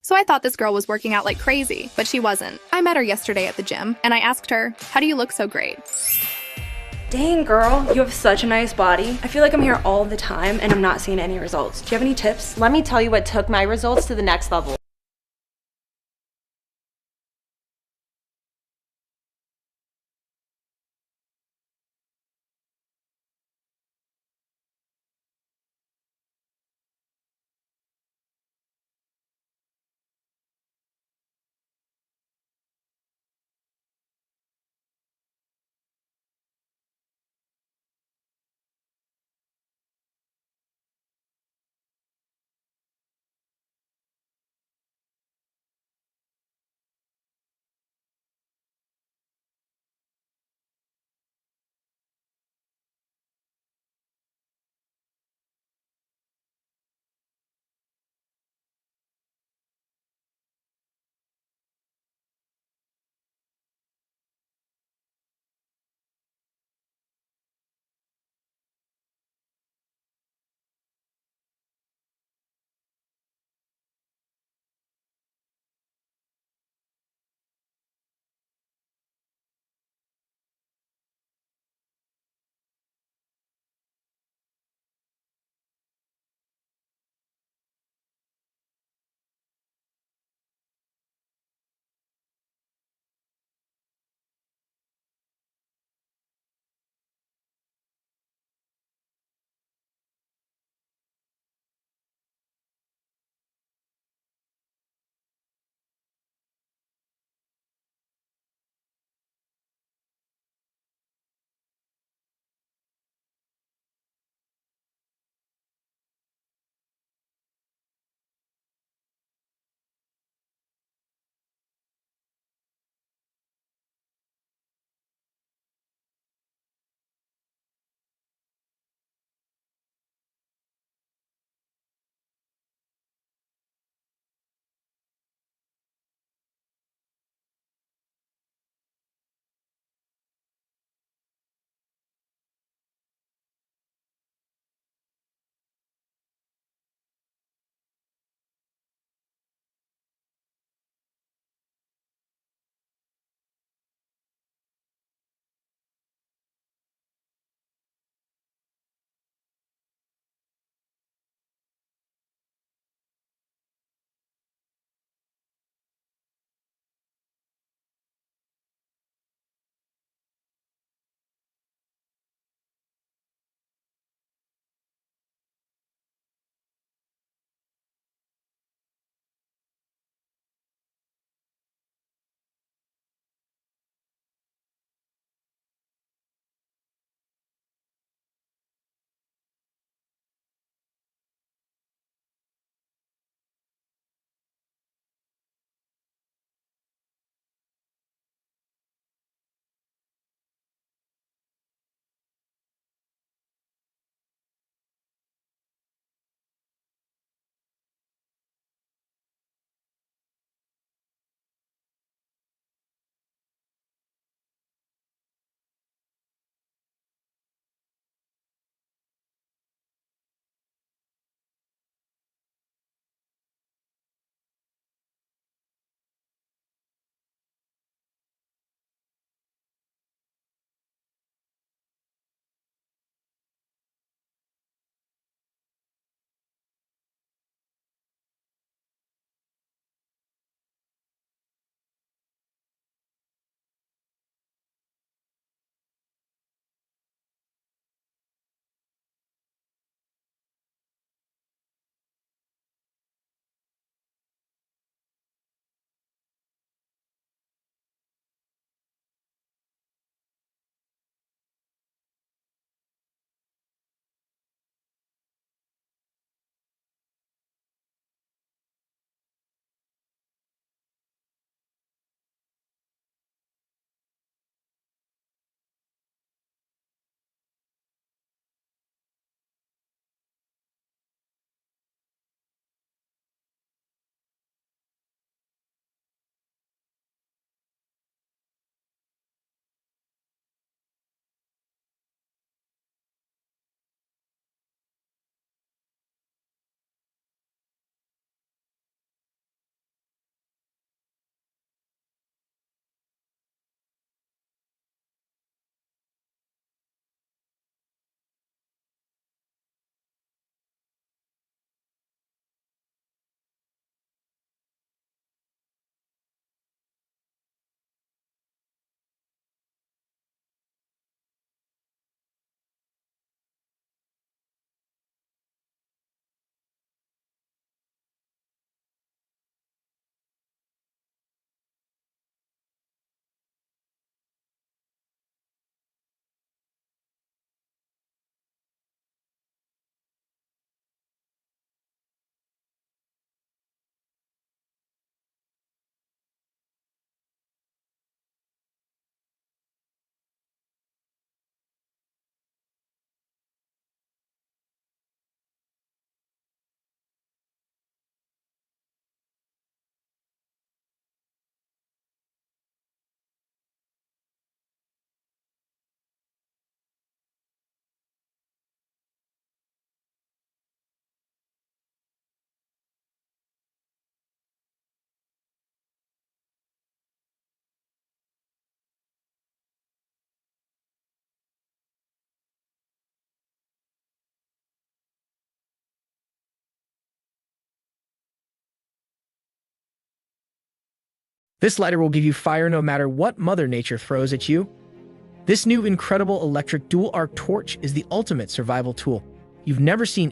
So I thought this girl was working out like crazy, but she wasn't. I met her yesterday at the gym, and I asked her, "How do you look so great?" Dang girl, you have such a nice body. I feel like I'm here all the time and I'm not seeing any results. Do you have any tips? Let me tell you what took my results to the next level. This lighter will give you fire no matter what Mother Nature throws at you. This new incredible electric dual-arc torch is the ultimate survival tool. You've never seen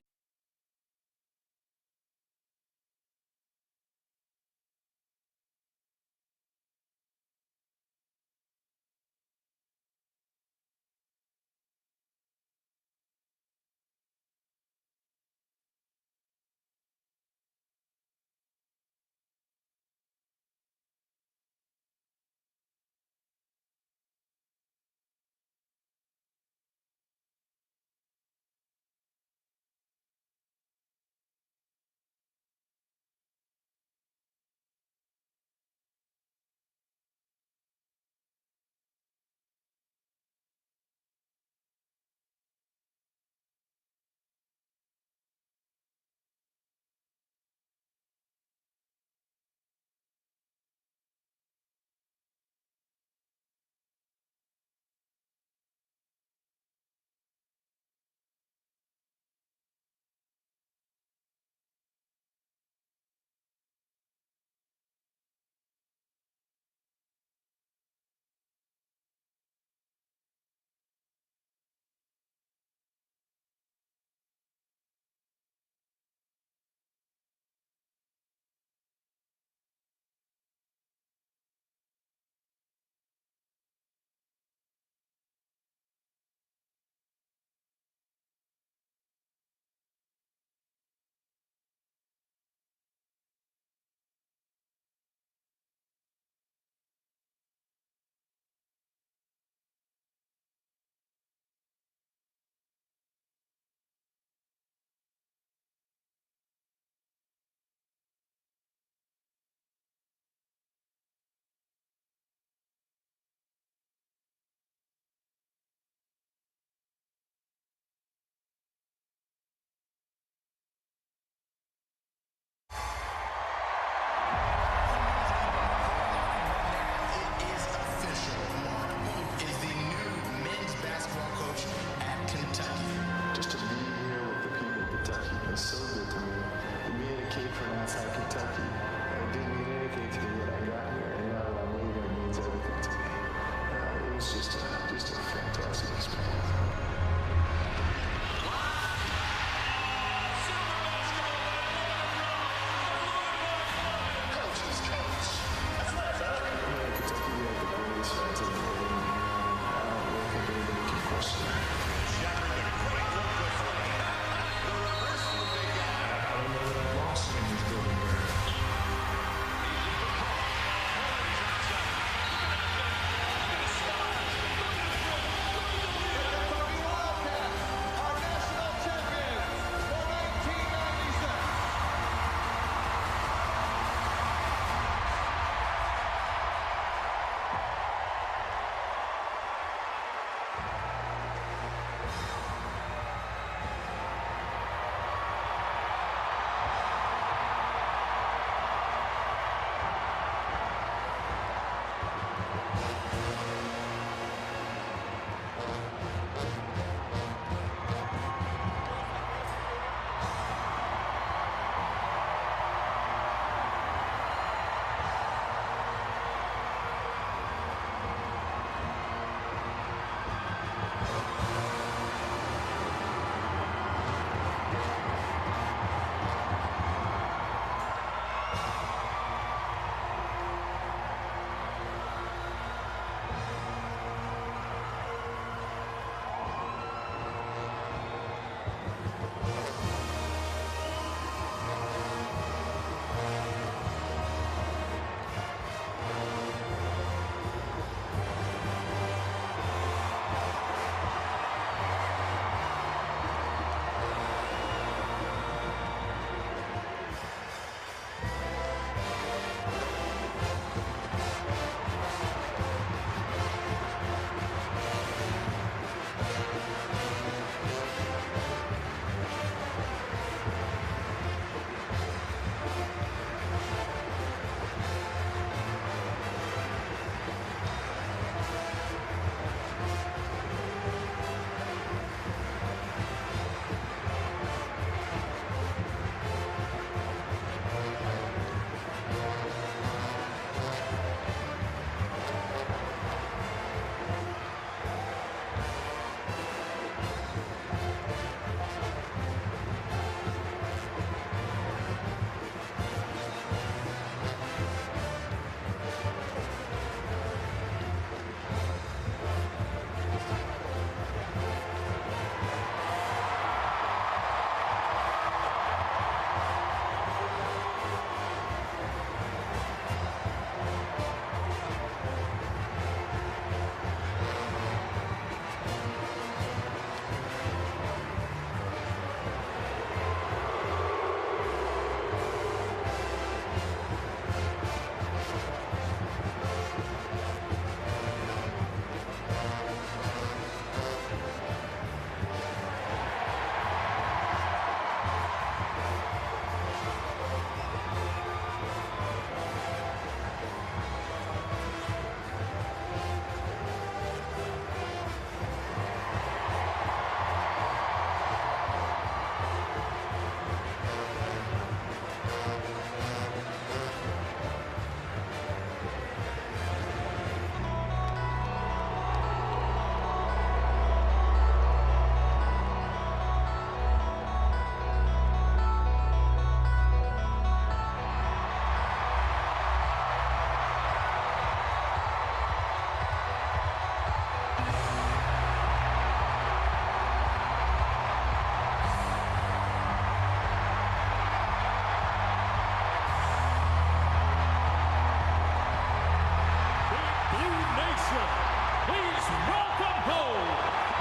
welcome home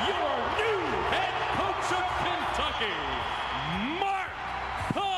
your new head coach of Kentucky, Mark Pope.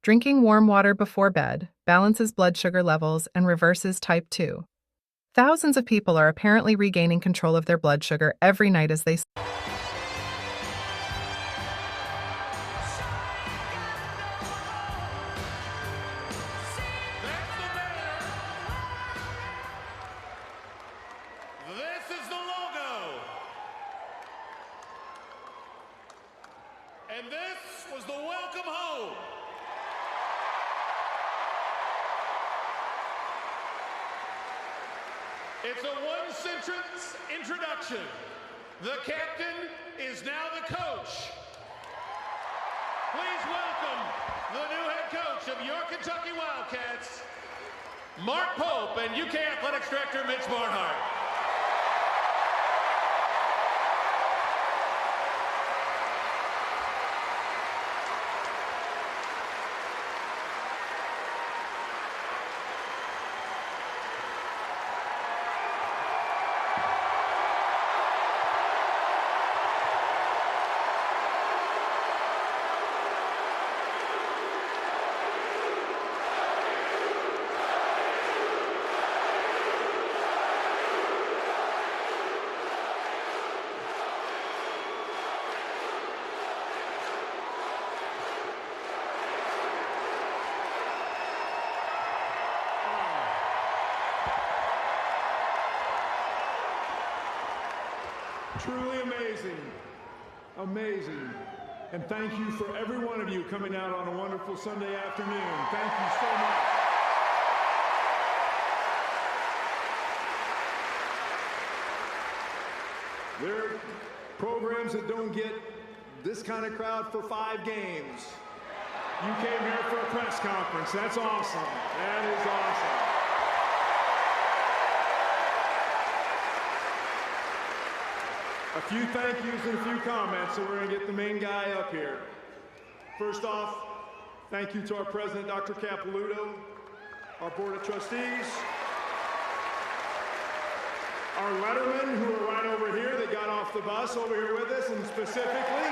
Drinking warm water before bed balances blood sugar levels and reverses type 2. Thousands of people are apparently regaining control of their blood sugar every night as they sleep. This is the logo. And this was the welcome home. It's a one-sentence introduction. The captain is now the coach. Please welcome the new head coach of your Kentucky Wildcats, Mark Pope, and UK Athletics Director Mitch Barnhart. Truly amazing, amazing. And thank you for every one of you coming out on a wonderful Sunday afternoon. Thank you so much. There are programs that don't get this kind of crowd for 5 games. You came here for a press conference. That's awesome. That is awesome. A few thank yous and a few comments, so we're going to get the main guy up here. First off, thank you to our president, Dr. Capilouto, our board of trustees, our lettermen who are right over here. They got off the bus over here with us, and specifically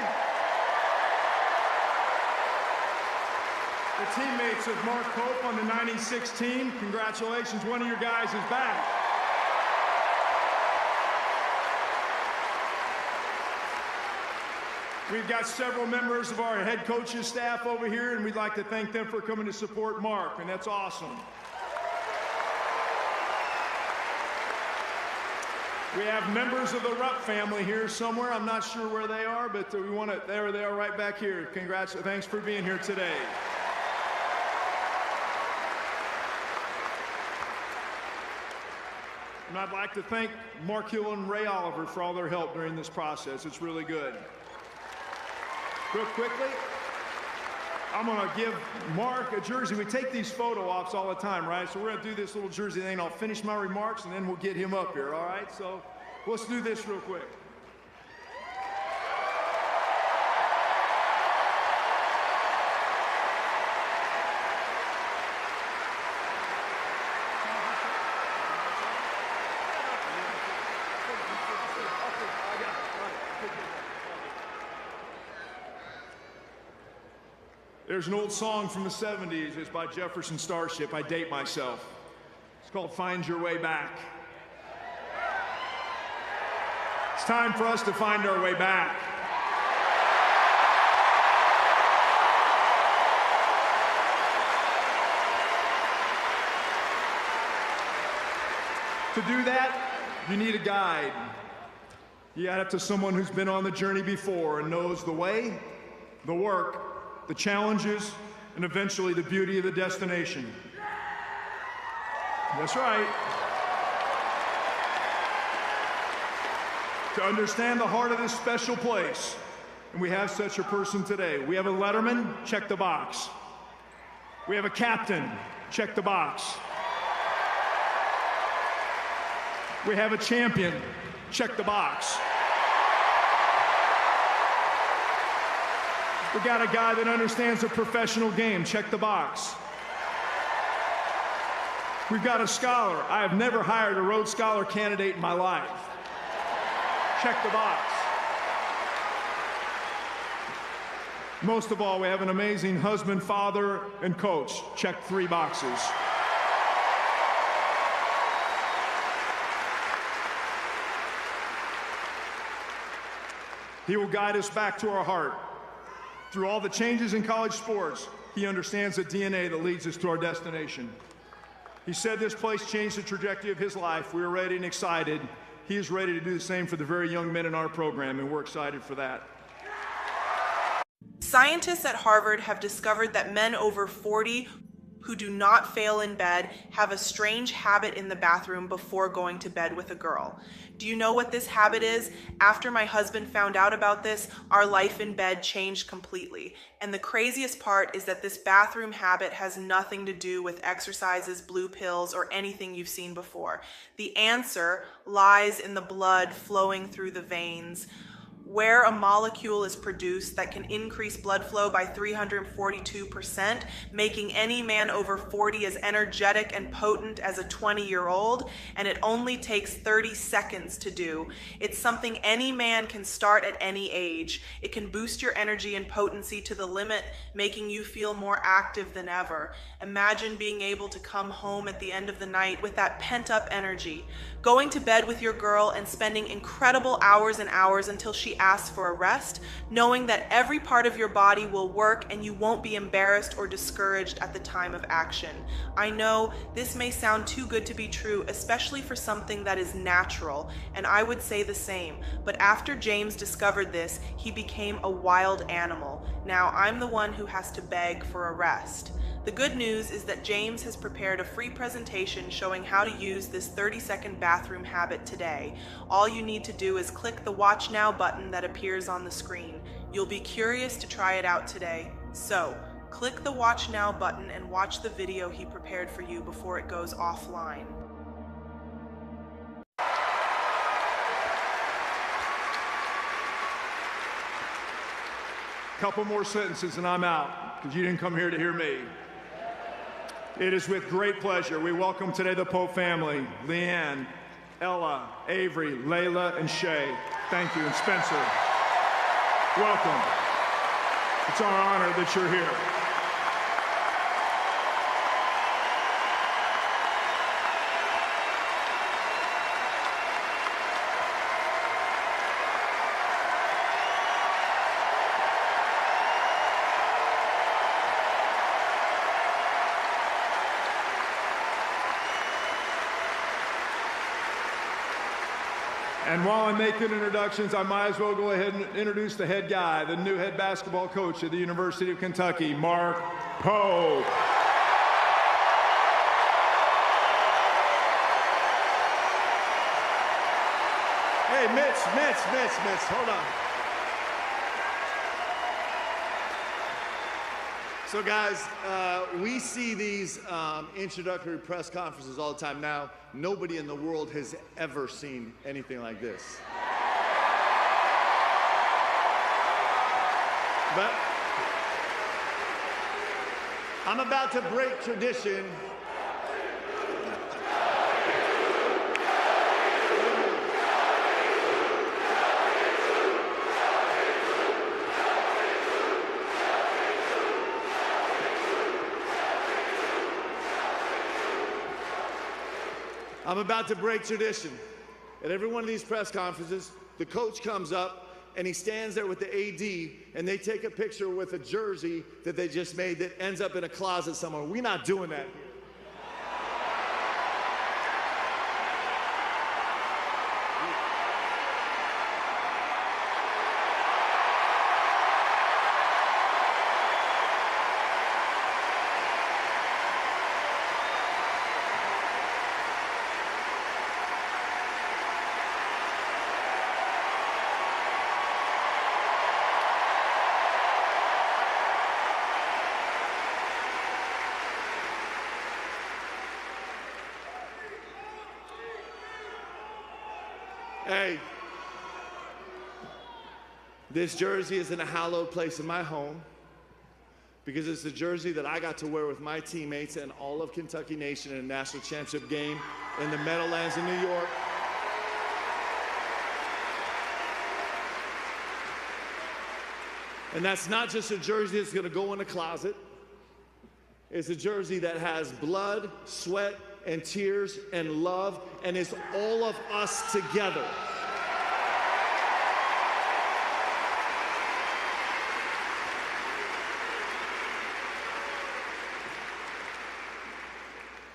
the teammates of Mark Pope on the 96 team. Congratulations, one of your guys is back. We've got several members of our head coach's staff over here, and we'd like to thank them for coming to support Mark, and that's awesome. We have members of the Rupp family here somewhere. I'm not sure where they are, but we want to, there they are right back here. Congrats, thanks for being here today. And I'd like to thank Mark Hill and Ray Oliver for all their help during this process. It's really good. Real quickly, I'm going to give Mark a jersey. We take these photo ops all the time, right? So we're going to do this little jersey thing. I'll finish my remarks, and then we'll get him up here, all right? So let's do this real quick. There's an old song from the 70s. It's by Jefferson Starship. I date myself. It's called Find Your Way Back. It's time for us to find our way back. To do that, you need a guide. You add it to someone who's been on the journey before and knows the way, the work, the challenges, and eventually the beauty of the destination. That's right. To understand the heart of this special place, and we have such a person today. We have a letterman, check the box. We have a captain, check the box. We have a champion, check the box. We got a guy that understands the professional game, check the box. We've got a scholar. I have never hired a Rhodes Scholar candidate in my life. Check the box. Most of all, we have an amazing husband, father, and coach. Check 3 boxes. He will guide us back to our heart. Through all the changes in college sports, he understands the DNA that leads us to our destination. He said this place changed the trajectory of his life. We are ready and excited. He is ready to do the same for the very young men in our program, and we're excited for that. Scientists at Harvard have discovered that men over 40 who do not fail in bed have a strange habit in the bathroom before going to bed with a girl. Do you know what this habit is? After my husband found out about this, our life in bed changed completely. And the craziest part is that this bathroom habit has nothing to do with exercises, blue pills, or anything you've seen before. The answer lies in the blood flowing through the veins, where a molecule is produced that can increase blood flow by 342%, making any man over 40 as energetic and potent as a 20-year-old, and it only takes 30 seconds to do. It's something any man can start at any age. It can boost your energy and potency to the limit, making you feel more active than ever. Imagine being able to come home at the end of the night with that pent-up energy, going to bed with your girl and spending incredible hours and hours until she asks for a rest, knowing that every part of your body will work and you won't be embarrassed or discouraged at the time of action. I know this may sound too good to be true, especially for something that is natural, and I would say the same, but after James discovered this, he became a wild animal. Now I'm the one who has to beg for a rest. The good news is that James has prepared a free presentation showing how to use this 30-second bathroom habit today. All you need to do is click the Watch Now button that appears on the screen. You'll be curious to try it out today. So, click the Watch Now button and watch the video he prepared for you before it goes offline. Couple more sentences and I'm out, because you didn't come here to hear me. It is with great pleasure we welcome today the Pope family, Leanne, Ella, Avery, Layla, and Shay. Thank you, and Spencer. Welcome. It's our honor that you're here. And while I'm making introductions, I might as well go ahead and introduce the head guy, the new head basketball coach at the University of Kentucky, Mark Pope. Hey, Mitch, hold on. So guys, we see these introductory press conferences all the time. Now, nobody in the world has ever seen anything like this. But I'm about to break tradition. I'm about to break tradition. At every one of these press conferences, the coach comes up and he stands there with the AD and they take a picture with a jersey that they just made that ends up in a closet somewhere. We're not doing that here. Hey, this jersey is in a hallowed place in my home because it's the jersey that I got to wear with my teammates and all of Kentucky Nation in a national championship game in the Meadowlands in New York. And that's not just a jersey that's gonna go in the closet. It's a jersey that has blood, sweat, and tears and love, and it's all of us together.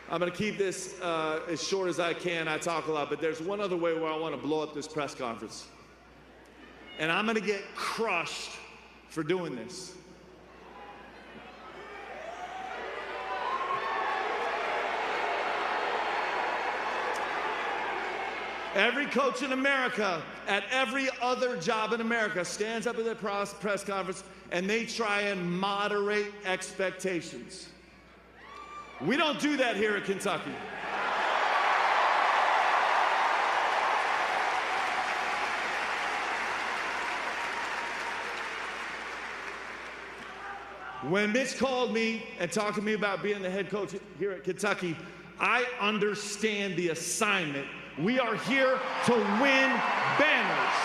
I'm gonna keep this as short as I can. I talk a lot, but there's one other way where I wanna blow up this press conference. And I'm gonna get crushed for doing this. Every coach in America, at every other job in America, stands up at their press conference and they try and moderate expectations. We don't do that here at Kentucky. When Mitch called me and talked to me about being the head coach here at Kentucky, I understand the assignment. We are here to win banners.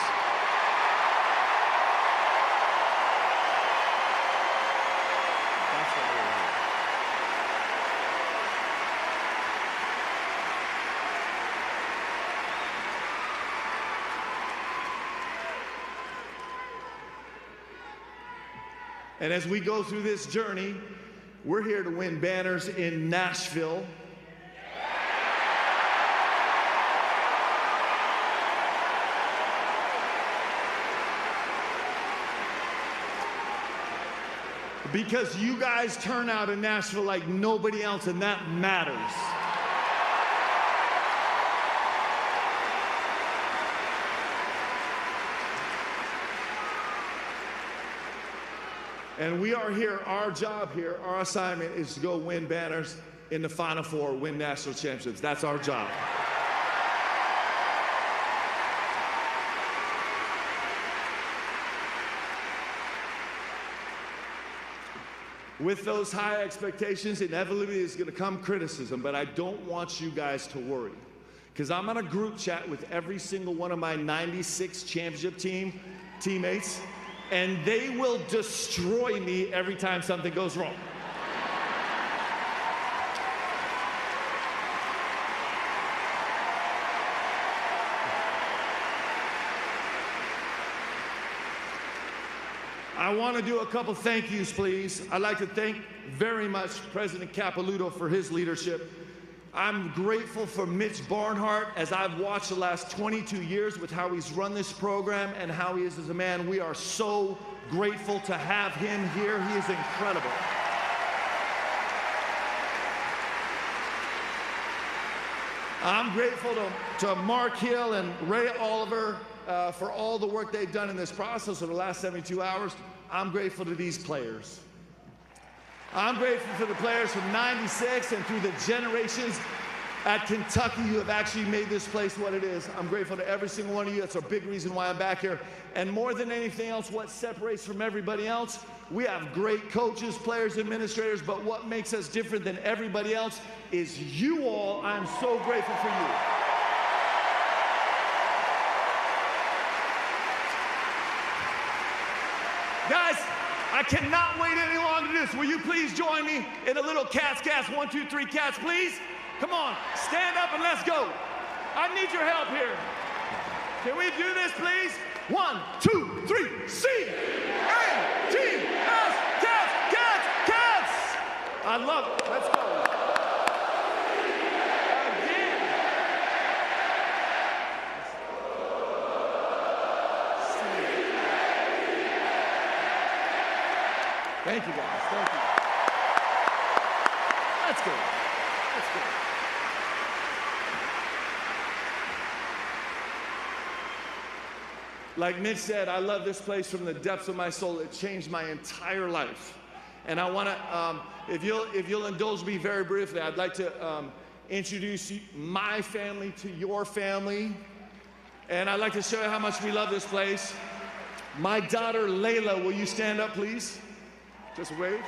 And as we go through this journey, we're here to win banners in Nashville. Because you guys turn out in Nashville like nobody else, and that matters. And we are here, our job here, our assignment is to go win banners in the Final Four, win national championships. That's our job. With those high expectations, inevitably is going to come criticism, but I don't want you guys to worry. Because I'm on a group chat with every single one of my 96 championship teammates, and they will destroy me every time something goes wrong. I want to do a couple thank yous, please. I'd like to thank very much President Capilouto for his leadership. I'm grateful for Mitch Barnhart as I've watched the last 22 years with how he's run this program and how he is as a man. We are so grateful to have him here. He is incredible. I'm grateful to Mark Hill and Ray Oliver for all the work they've done in this process over the last 72 hours. I'm grateful to these players. I'm grateful for the players from '96 and through the generations at Kentucky who have actually made this place what it is. I'm grateful to every single one of you. That's a big reason why I'm back here. And more than anything else, what separates from everybody else, we have great coaches, players, administrators, but what makes us different than everybody else is you all. I'm so grateful for you. Guys, I cannot wait any longer to do this. Will you please join me in a little cats? 1, 2, 3, cats, please. Come on, stand up and let's go. I need your help here. Can we do this, please? 1, 2, 3, C-A-T-S, cats, cats, cats. I love it. Let's go. Thank you, guys. Thank you. Let's go. Let's go. Like Mitch said, I love this place from the depths of my soul. It changed my entire life. And I want to, if you'll indulge me very briefly, I'd like to introduce my family to your family. And I'd like to show you how much we love this place. My daughter, Layla, will you stand up, please? Just wave.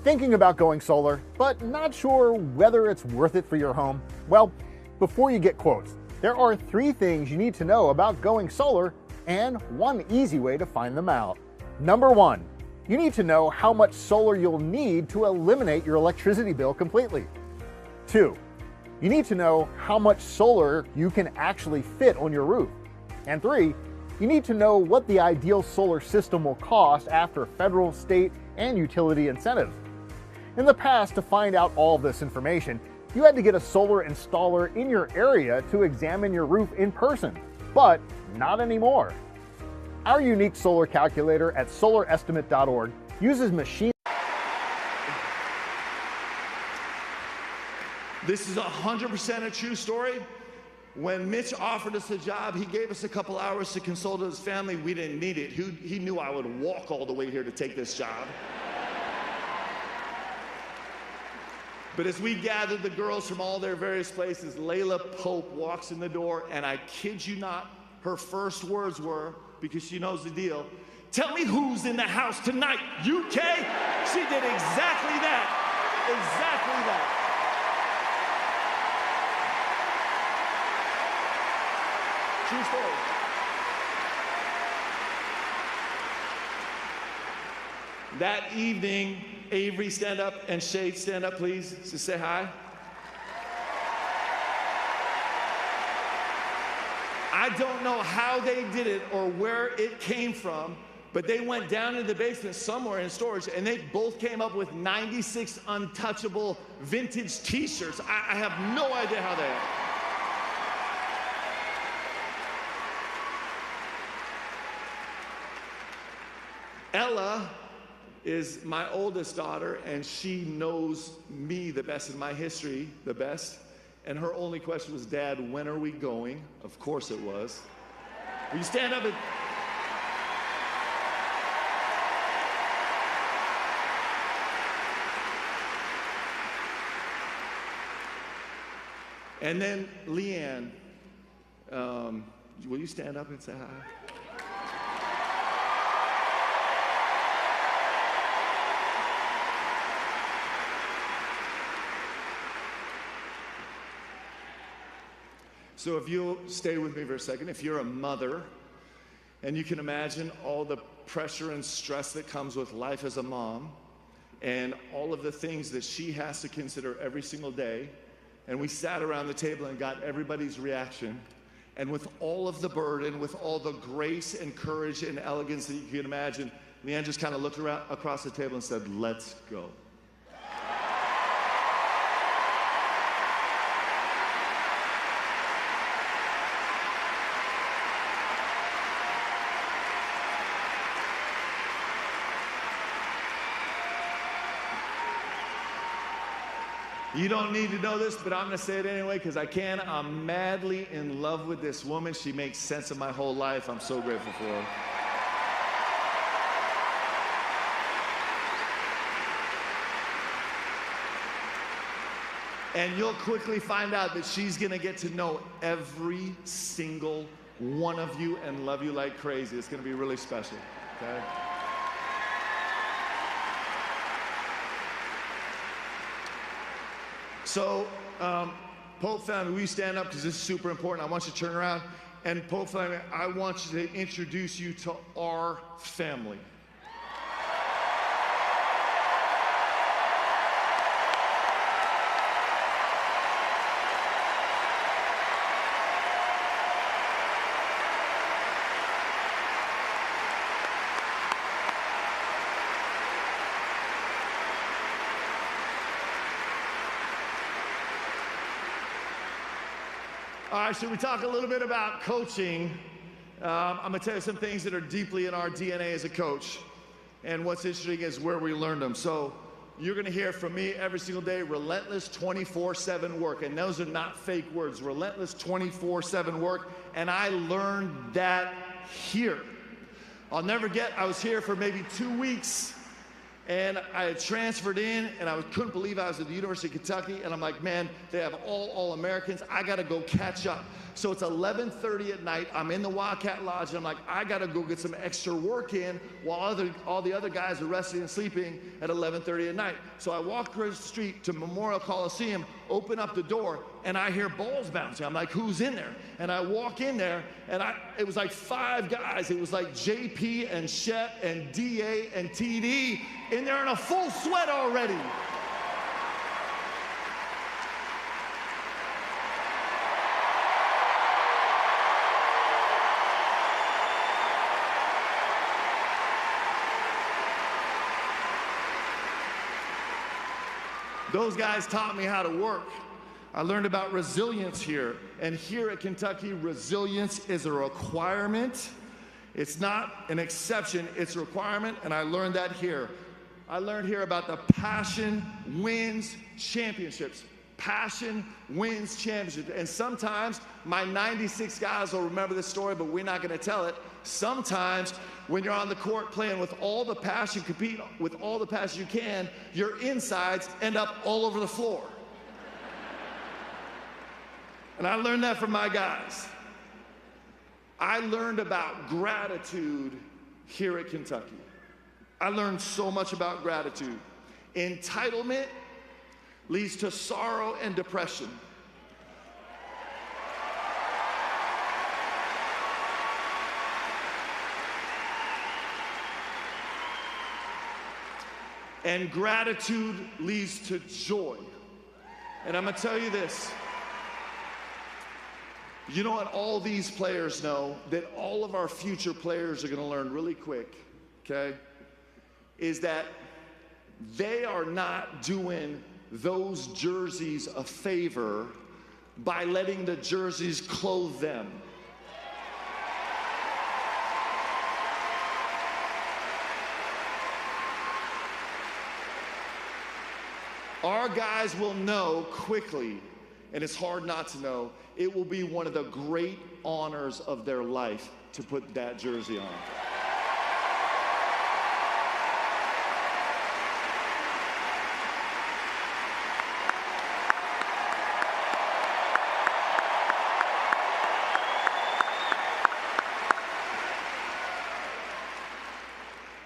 Thinking about going solar, but not sure whether it's worth it for your home? Well, before you get quotes, there are 3 things you need to know about going solar and one easy way to find them out. Number 1, you need to know how much solar you'll need to eliminate your electricity bill completely. 2, you need to know how much solar you can actually fit on your roof. And 3, you need to know what the ideal solar system will cost after federal, state, and utility incentives. In the past, to find out all this information, you had to get a solar installer in your area to examine your roof in person, but not anymore. Our unique solar calculator at solarestimate.org uses machine. This is 100% a true story. When Mitch offered us a job, he gave us a couple hours to consult with his family. We didn't need it. He knew I would walk all the way here to take this job. But as we gathered the girls from all their various places, Layla Pope walks in the door, and I kid you not, her first words were, because she knows the deal, "Tell me who's in the house tonight, UK?" She did exactly that. Exactly that. True story. That evening, Avery, stand up, and Shade, stand up, please, to say hi. I don't know how they did it or where it came from, but they went down in the basement somewhere in storage, and they both came up with 96 untouchable vintage t-shirts. I have no idea how they are. Ella is my oldest daughter, and she knows me the best in my history, the best. And her only question was, "Dad, when are we going?" Of course it was. Will you stand up and... And then Leanne, will you stand up and say hi? So if you'll stay with me for a second, if you're a mother, and you can imagine all the pressure and stress that comes with life as a mom, and all of the things that she has to consider every single day, and we sat around the table and got everybody's reaction, and with all of the burden, with all the grace and courage and elegance that you can imagine, Leanne just kind of looked around across the table and said, "Let's go." You don't need to know this, but I'm going to say it anyway because I can. I'm madly in love with this woman. She makes sense of my whole life. I'm so grateful for her. And you'll quickly find out that she's going to get to know every single one of you and love you like crazy. It's going to be really special, okay? So, Pope family, will you stand up because this is super important. I want you to turn around. And Pope family, I want you to introduce you to our family. All right, should we talk a little bit about coaching? I'm going to tell you some things that are deeply in our DNA as a coach. And what's interesting is where we learned them. So you're going to hear from me every single day, relentless 24/7 work. And those are not fake words, relentless 24/7 work. And I learned that here. I'll never forget, I was here for maybe 2 weeks. And I had transferred in, and I couldn't believe I was at the University of Kentucky, and I'm like, man, they have all Americans. I gotta go catch up. So it's 11:30 at night. I'm in the Wildcat Lodge, and I'm like, I gotta go get some extra work in while all the other guys are resting and sleeping at 11:30 at night. So I walk across the street to Memorial Coliseum, open up the door, and I hear balls bouncing. I'm like, who's in there? And I walk in there, and it was like 5 guys. It was like JP and Shep and DA and TD in there in a full sweat already. Those guys taught me how to work. I learned about resilience here. And here at Kentucky, resilience is a requirement. It's not an exception, it's a requirement, and I learned that here. I learned here about the passion wins championships. Passion wins championships. And sometimes my 96 guys will remember this story, but we're not gonna tell it. Sometimes when you're on the court playing with all the passion, compete with all the passion you can, your insides end up all over the floor. And I learned that from my guys. I learned about gratitude here at Kentucky. I learned so much about gratitude. Entitlement leads to sorrow and depression. And gratitude leads to joy. And I'm gonna tell you this. You know what all these players know that all of our future players are gonna learn really quick, okay? Is that they are not doing those jerseys a favor by letting the jerseys clothe them. Our guys will know quickly, and it's hard not to know, it will be one of the great honors of their life to put that jersey on.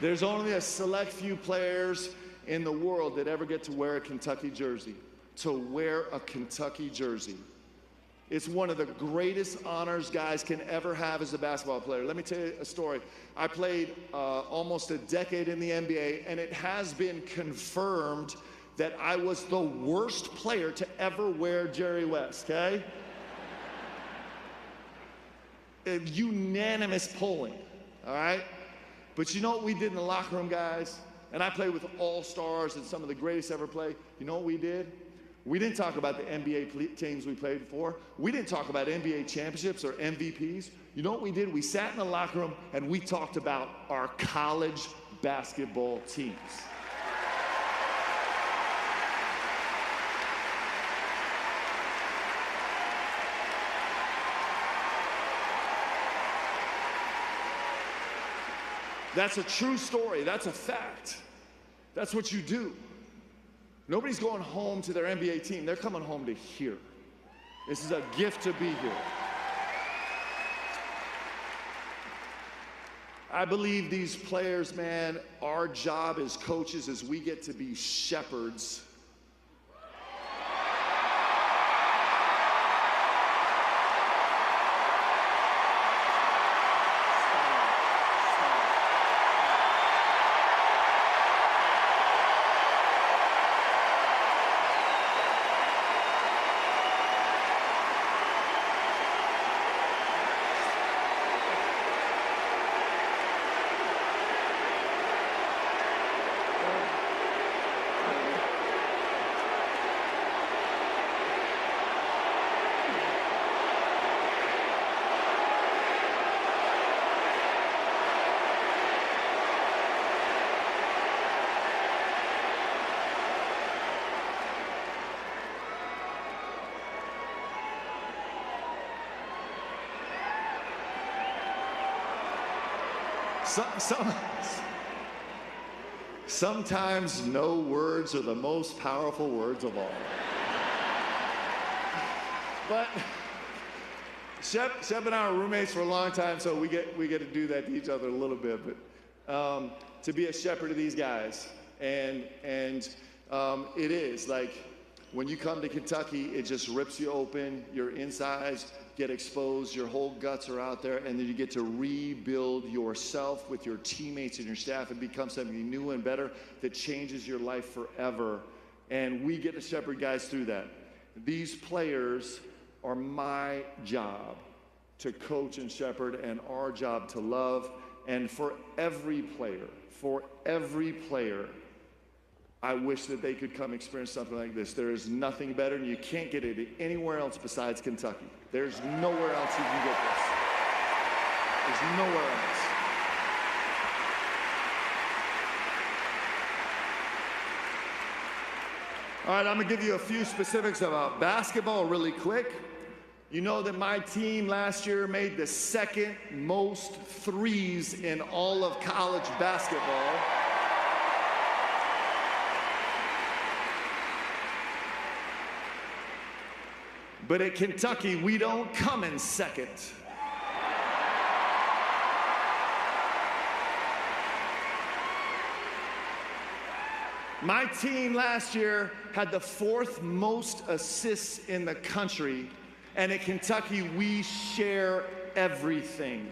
There's only a select few players in the world that ever get to wear a Kentucky jersey. To wear a Kentucky jersey. It's one of the greatest honors guys can ever have as a basketball player. Let me tell you a story. I played almost a decade in the NBA, and it has been confirmed that I was the worst player to ever wear Jerry West, okay? Unanimous polling, all right? But you know what we did in the locker room, guys? And I played with all-stars and some of the greatest ever played. You know what we did? We didn't talk about the NBA teams we played for. We didn't talk about NBA championships or MVPs. You know what we did? We sat in the locker room and we talked about our college basketball teams. That's a true story. That's a fact. That's what you do. Nobody's going home to their NBA team. They're coming home to here. This is a gift to be here. I believe these players, man, our job as coaches is we get to be shepherds. Sometimes no words are the most powerful words of all. But Shep and I are roommates for a long time, so we get to do that to each other a little bit. But to be a shepherd to these guys, and it is like when you come to Kentucky, it just rips you open. Your insides get exposed, your whole guts are out there, and then you get to rebuild yourself with your teammates and your staff and become something new and better that changes your life forever. And we get to shepherd guys through that. These players are my job to coach and shepherd, and our job to love. And for every player, I wish that they could come experience something like this. There is nothing better, and you can't get it anywhere else besides Kentucky. There's nowhere else you can get this. There's nowhere else. All right, I'm gonna give you a few specifics about basketball really quick. You know that my team last year made the second most threes in all of college basketball. But at Kentucky, we don't come in second. My team last year had the 4th most assists in the country, and at Kentucky, we share everything.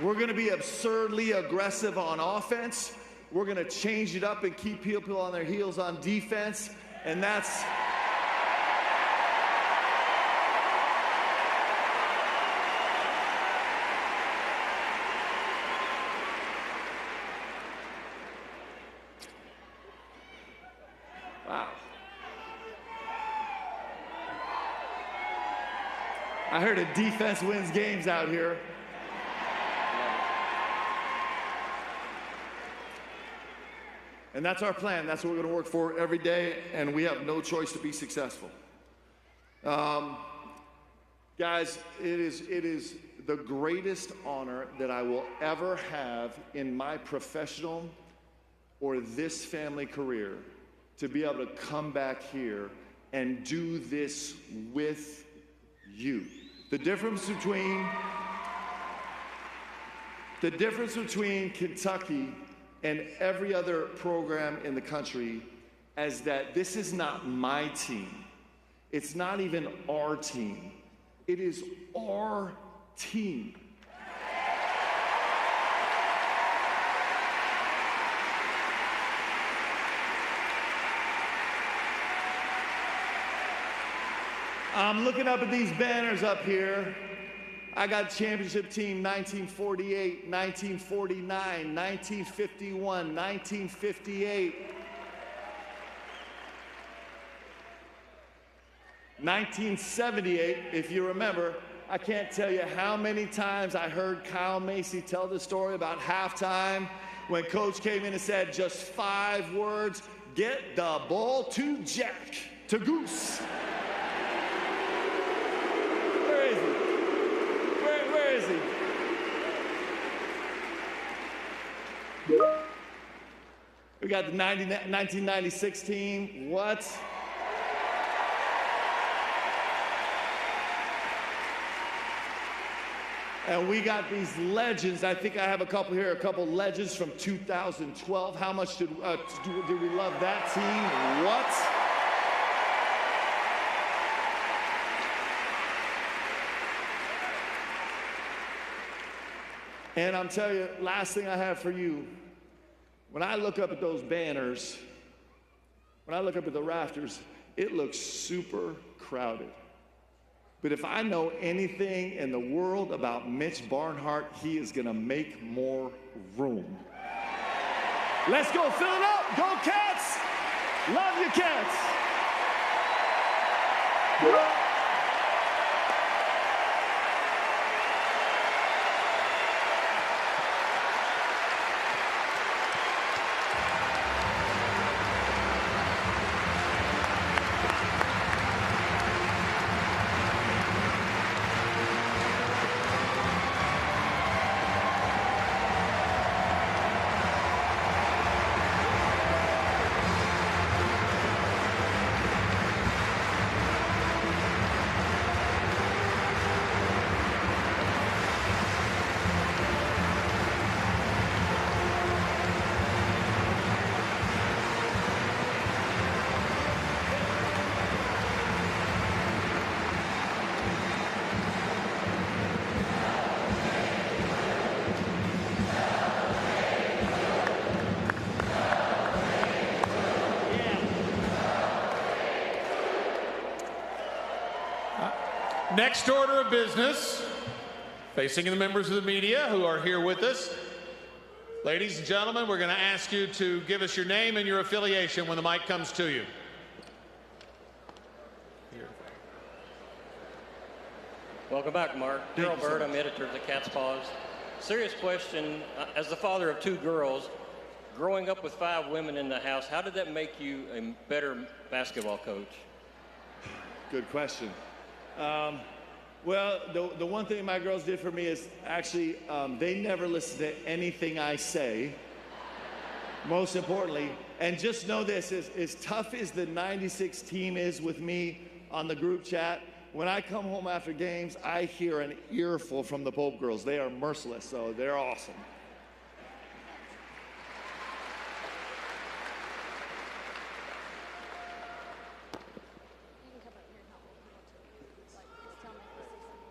We're gonna be absurdly aggressive on offense. We're gonna change it up and keep people on their heels on defense, and that's wow. I heard a defense wins games out here. And that's our plan. That's what we're going to work for every day, and we have no choice to be successful. Guys, it is the greatest honor that I will ever have in my professional or this family career to be able to come back here and do this with you. The difference between Kentucky and every other program in the country is that this is not my team. It's not even our team. It is our team. I'm looking up at these banners up here. I got championship team 1948, 1949, 1951, 1958, 1978, if you remember. I can't tell you how many times I heard Kyle Macy tell the story about halftime when coach came in and said just 5 words, get the ball to Jack, to Goose. Where is he? Where is he? We got the 1996 team. What? And we got these legends. I think I have a couple here, a couple legends from 2012. How much did we love that team? What? And I'm telling you, last thing I have for you, when I look up at those banners, when I look up at the rafters, it looks super crowded. But if I know anything in the world about Mitch Barnhart, he is gonna make more room. Let's go, fill it up, go Cats! Love you, Cats! Next order of business, facing the members of the media who are here with us. Ladies and gentlemen, we're going to ask you to give us your name and your affiliation when the mic comes to you. Welcome back, Mark. Daryl Bird, I'm editor of the Cat's Paws. Serious question, as the father of 2 girls, growing up with 5 women in the house, how did that make you a better basketball coach? Good question. Well, the one thing my girls did for me is actually they never listen to anything I say, most importantly. And just know this, as tough as the 96 team is with me on the group chat, when I come home after games, I hear an earful from the Pope girls. They are merciless, so they're awesome.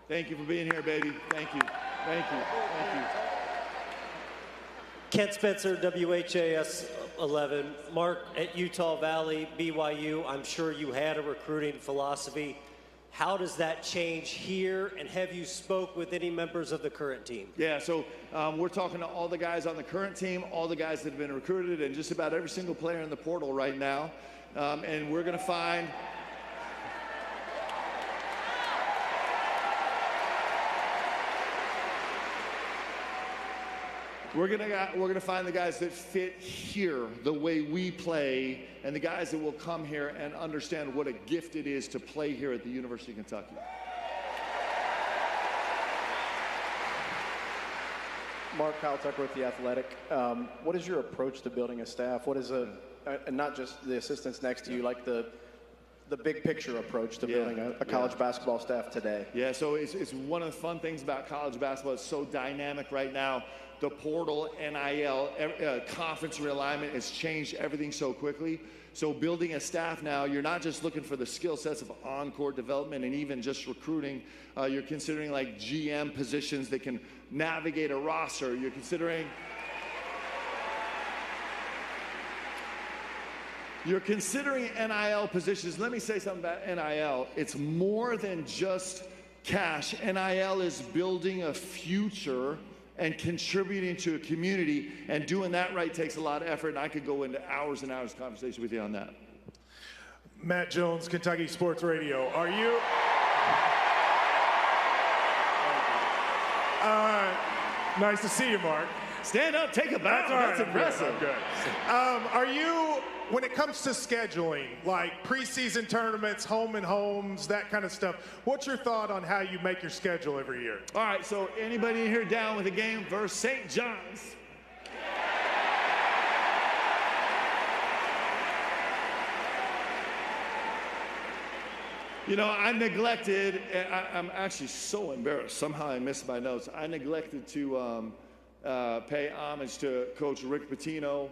Thank you for being here, baby. Thank you. Thank you. Thank you. Kent Spencer, WHAS 11. Mark, at Utah Valley, BYU, I'm sure you had a recruiting philosophy. How does that change here, and have you spoke with any members of the current team? Yeah, so we're talking to all the guys on the current team, all the guys that have been recruited, and just about every single player in the portal right now. And we're going to find... We're gonna find the guys that fit here, the way we play, and the guys that will come here and understand what a gift it is to play here at the University of Kentucky. Mark, Kyle Tucker with The Athletic. What is your approach to building a staff? What is not just the assistants next to you, like the big picture approach to building a college basketball staff today? Yeah, so it's one of the fun things about college basketball. It's so dynamic right now. The portal, NIL, conference realignment has changed everything so quickly. So building a staff now, you're not just looking for the skill sets of on-court development and even just recruiting. You're considering like GM positions that can navigate a roster. You're considering NIL positions. Let me say something about NIL. It's more than just cash. NIL is building a future and contributing to a community, and doing that right takes a lot of effort, and I could go into hours and hours of conversation with you on that. Matt Jones, Kentucky Sports Radio. Are you? Nice to see you, Mark. Stand up, take a bow. That's impressive. I'm good. Are you, when it comes to scheduling, like preseason tournaments, home and homes, that kind of stuff, what's your thought on how you make your schedule every year? All right, so anybody in here down with a game versus St. John's? You know, I neglected, I'm actually so embarrassed. Somehow I missed my notes. I neglected to pay homage to Coach Rick Pitino.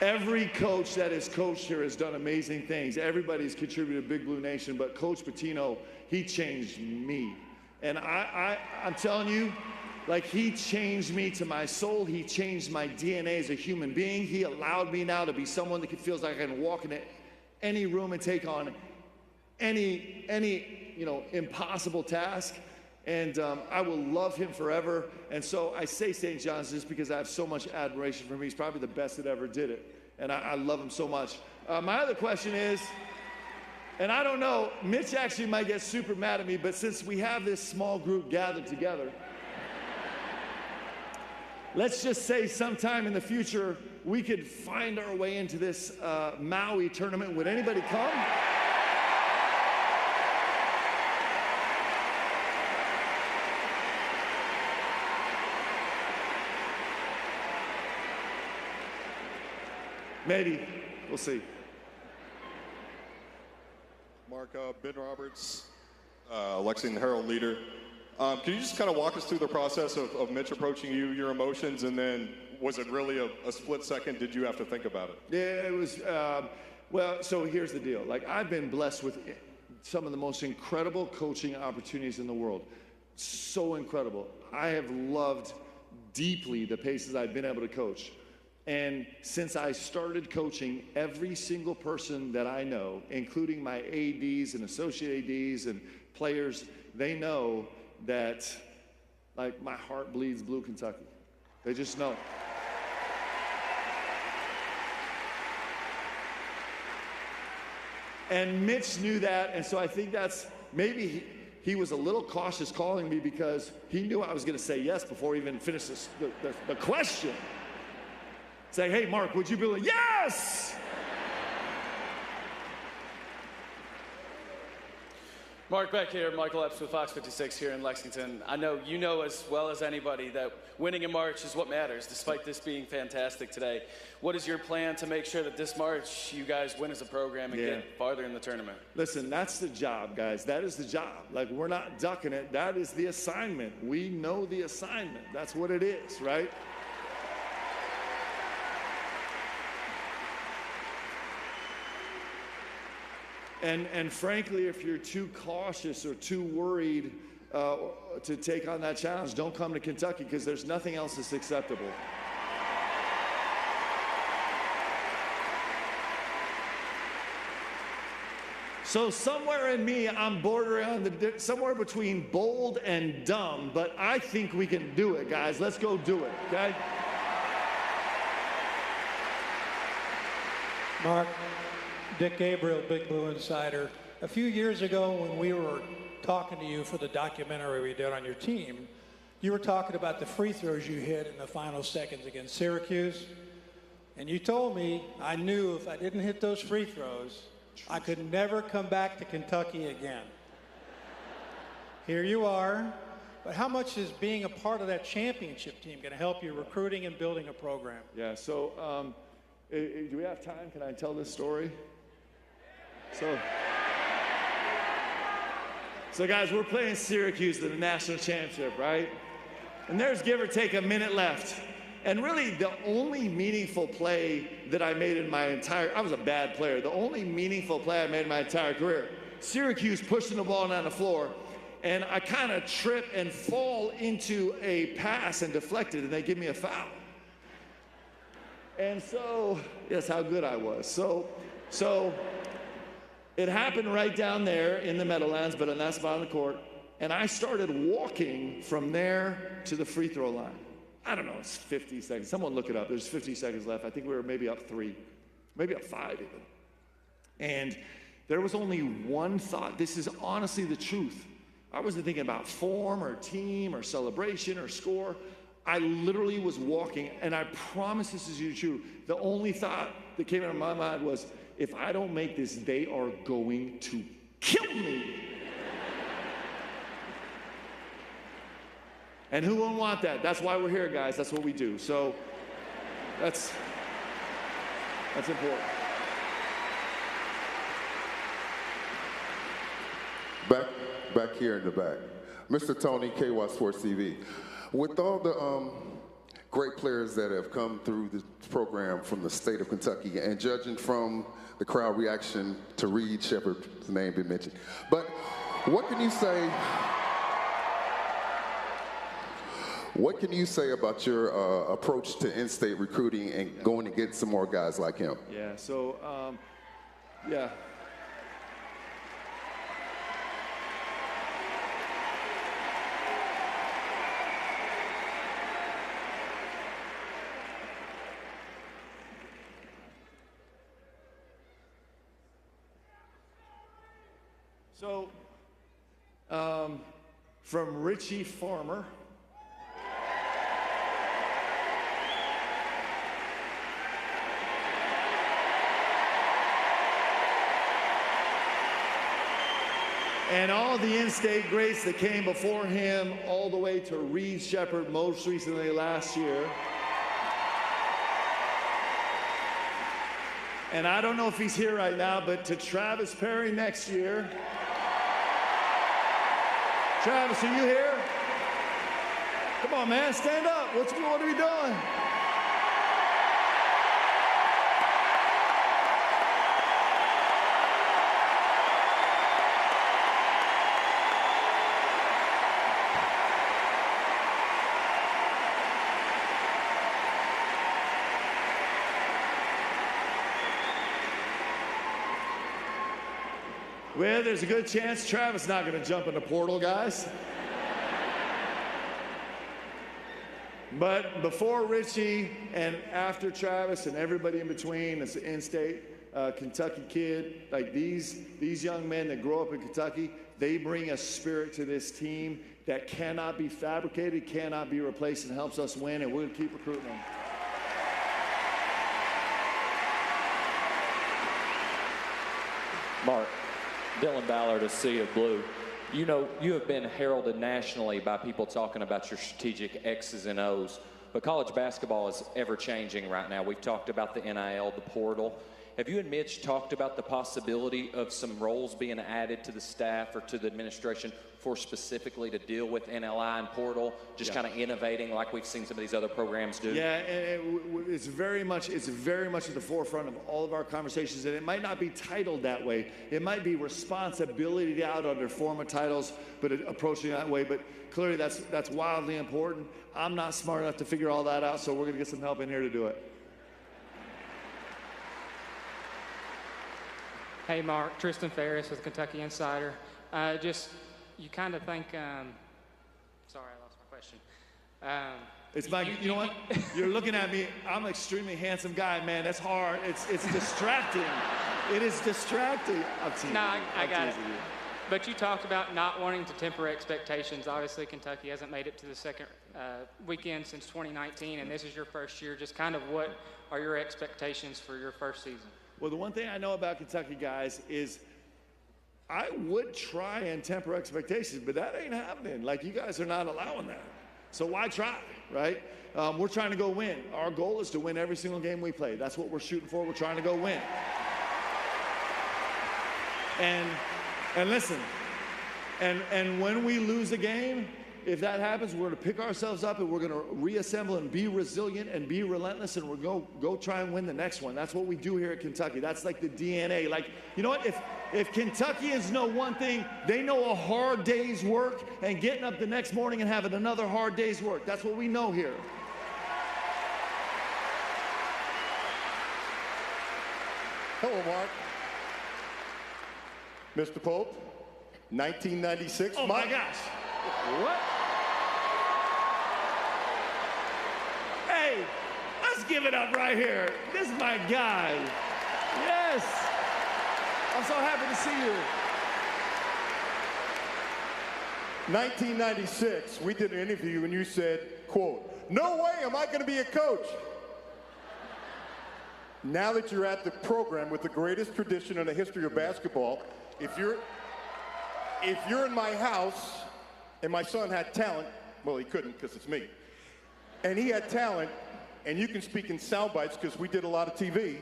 Every coach that has coached here has done amazing things. Everybody's contributed to Big Blue Nation, but Coach Pitino, he changed me. And I'm telling you, like, he changed me to my soul. He changed my DNA as a human being. He allowed me now to be someone that feels like I can walk into any room and take on any impossible task. And I will love him forever. And so I say St. John's just because I have so much admiration for him. He's probably the best that ever did it. And I love him so much. My other question is, and I don't know, Mitch actually might get super mad at me, but since we have this small group gathered together, let's just say sometime in the future, we could find our way into this Maui tournament. Would anybody come? Maybe. We'll see. Mark, Ben Roberts, Lexington Herald leader. Can you just kind of walk us through the process of Mitch approaching you, your emotions, and then was it really a split second? Did you have to think about it? Yeah, it was, well, so here's the deal. Like, I've been blessed with some of the most incredible coaching opportunities in the world. So incredible. I have loved deeply the paces I've been able to coach. And since I started coaching, every single person that I know, including my ADs and associate ADs and players, they know that, like, my heart bleeds blue Kentucky. They just know. And Mitch knew that, and so I think that's, maybe he was a little cautious calling me because he knew I was going to say yes before he even finished the question. Saying, hey, Mark, would you be like, yes? Mark Beck here, Michael Epps with Fox 56 here in Lexington. I know you know as well as anybody that winning in March is what matters, despite this being fantastic today. What is your plan to make sure that this March you guys win as a program and get farther in the tournament? Listen, that's the job, guys. That is the job. Like, we're not ducking it. That is the assignment. We know the assignment. That's what it is, right? And frankly, if you're too cautious or too worried to take on that challenge, don't come to Kentucky because there's nothing else that's acceptable. So somewhere in me, I'm bordering on somewhere between bold and dumb, but I think we can do it, guys. Let's go do it, okay? Mark, Dick Gabriel, Big Blue Insider. A few years ago when we were talking to you for the documentary we did on your team, you were talking about the free throws you hit in the final seconds against Syracuse. And you told me I knew if I didn't hit those free throws, I could never come back to Kentucky again. Here you are. But how much is being a part of that championship team going to help you recruiting and building a program? Yeah, so do we have time? Can I tell this story? So guys, we're playing Syracuse in the national championship, right? And there's give or take a minute left. And really the only meaningful play that I made in my I was a bad player. The only meaningful play I made in my entire career, Syracuse pushing the ball down the floor, and I kind of trip and fall into a pass and deflected, and they give me a foul. And so, yes, how good I was. So it happened right down there in the Meadowlands, but on that spot on the court. And I started walking from there to the free throw line. I don't know, it's 50 seconds. Someone look it up. There's 50 seconds left. I think we were maybe up 3, maybe up 5 even. And there was only one thought. This is honestly the truth. I wasn't thinking about form or team or celebration or score. I literally was walking, and I promise this is true. The only thought that came into my mind was, if I don't make this, they are going to kill me. And who won't want that? That's why we're here, guys. That's what we do. So that's important. Back here in the back. Mr. Tony, KY Sports TV. With all the great players that have come through this program from the state of Kentucky, and judging from the crowd reaction to Reed Shepherd's name being mentioned, but what can you say? What can you say about your approach to in-state recruiting and going to get some more guys like him? Yeah. So, yeah. So, from Richie Farmer. And all the in-state greats that came before him, all the way to Reed Shepherd, most recently last year. And I don't know if he's here right now, but to Travis Perry next year. Travis, are you here? Come on, man, stand up. What are we doing? Well, there's a good chance Travis not going to jump in the portal, guys. But before Richie and after Travis and everybody in between, it's an in-state Kentucky kid. Like these young men that grow up in Kentucky, they bring a spirit to this team that cannot be fabricated, cannot be replaced, and helps us win, and we're going to keep recruiting them. Mark, Dylan Ballard, a Sea of Blue. You know, you have been heralded nationally by people talking about your strategic X's and O's, but college basketball is ever-changing right now. We've talked about the NIL, the portal. Have you and Mitch talked about the possibility of some roles being added to the staff or to the administration for specifically to deal with NLI and portal, just kind of innovating like we've seen some of these other programs do? Yeah, and it's very much at the forefront of all of our conversations, and it might not be titled that way. It might be responsibility out under former titles, but approaching it that way. But clearly, that's wildly important. I'm not smart enough to figure all that out, so we're going to get some help in here to do it. Hey, Mark, Tristan Ferris with Kentucky Insider. You kind of think, sorry, I lost my question. It's like, you know what? You're looking at me. I'm an extremely handsome guy, man. That's hard. It's distracting. It is distracting. No, I got it. But you talked about not wanting to temper expectations. Obviously, Kentucky hasn't made it to the second weekend since 2019, and this is your first year. Just kind of what are your expectations for your first season? Well, the one thing I know about Kentucky, guys, is I would try and temper expectations, but that ain't happening. Like, you guys are not allowing that. So why try, right? We're trying to go win. Our goal is to win every single game we play. That's what we're shooting for. We're trying to go win. And listen, and when we lose a game, if that happens, we're going to pick ourselves up and we're going to reassemble and be resilient and be relentless, and we're going to go try and win the next one. That's what we do here at Kentucky. That's like the DNA. Like, you know what? If Kentuckians know one thing, they know a hard day's work and getting up the next morning and having another hard day's work. That's what we know here. Hello, Mark. Mr. Pope, 1996. Oh, my gosh. What? Hey, let's give it up right here. This is my guy. Yes. I'm so happy to see you. 1996, we did an interview and you said, quote, "No way am I going to be a coach." Now that you're at the program with the greatest tradition in the history of basketball, if you're in my house and my son had talent, well, he couldn't because it's me, and he had talent, and you can speak in sound bites because we did a lot of TV,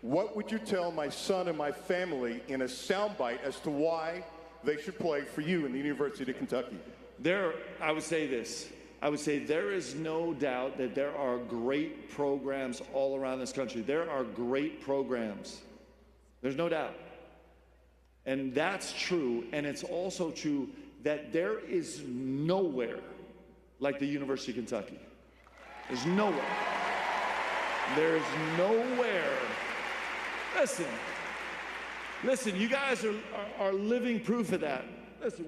what would you tell my son and my family in a sound bite as to why they should play for you in the University of Kentucky? I would say this. I would say there is no doubt that there are great programs all around this country. There are great programs. There's no doubt. And that's true. And it's also true that there is nowhere like the University of Kentucky. There's nowhere. There's nowhere. Listen, you guys are living proof of that. Listen,